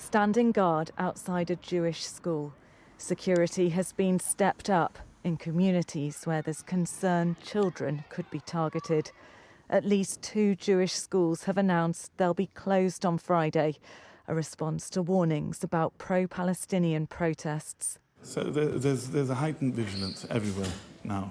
standing guard outside a Jewish school. Security has been stepped up in communities where there's concern children could be targeted. At least 2 Jewish schools have announced they'll be closed on Friday, a response to warnings about pro-Palestinian protests. So there's a heightened vigilance everywhere now.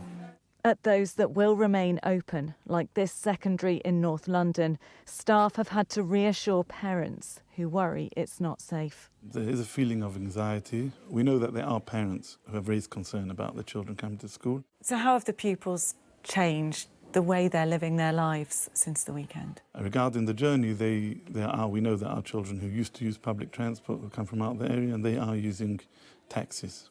At those that will remain open, like this secondary in North London, staff have had to reassure parents who worry it's not safe. There is a feeling of anxiety. We know that there are parents who have raised concern about their children coming to school. So how have the pupils changed the way they're living their lives since the weekend? Regarding the journey, we know that our children who used to use public transport who come from out the area, and they are using taxis.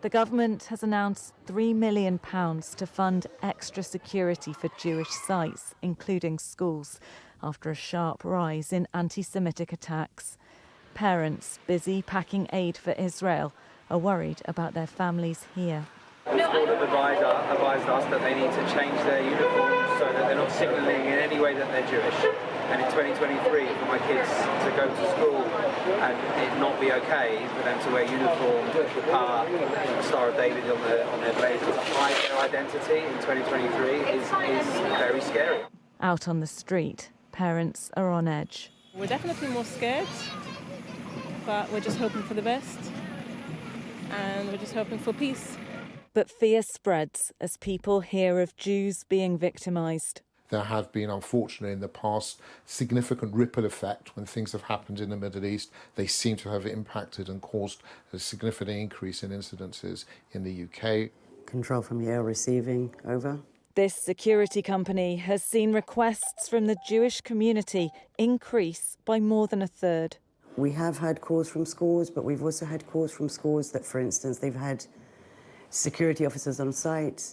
The government has announced £3 million to fund extra security for Jewish sites, including schools, after a sharp rise in anti-Semitic attacks. Parents busy packing aid for Israel are worried about their families here. The school have advised us that they need to change their uniforms so that they're not signalling in any way that they're Jewish. And in 2023, for my kids to go to school and it not be okay for them to wear uniform, the Star of David on their blazer, to hide their identity in 2023 is very scary. Out on the street, parents are on edge. We're definitely more scared, but we're just hoping for the best. And we're just hoping for peace. But fear spreads as people hear of Jews being victimised. There have been, unfortunately, in the past, significant ripple effect when things have happened in the Middle East. They seem to have impacted and caused a significant increase in incidences in the UK. Control from the air receiving, over. This security company has seen requests from the Jewish community increase by more than a third. We have had calls from schools, but we've also had calls from schools that, for instance, they've had security officers on site,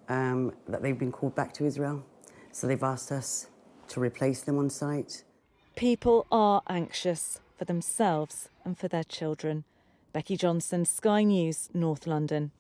that they've been called back to Israel. So they've asked us to replace them on site. People are anxious for themselves and for their children. Becky Johnson, Sky News, North London.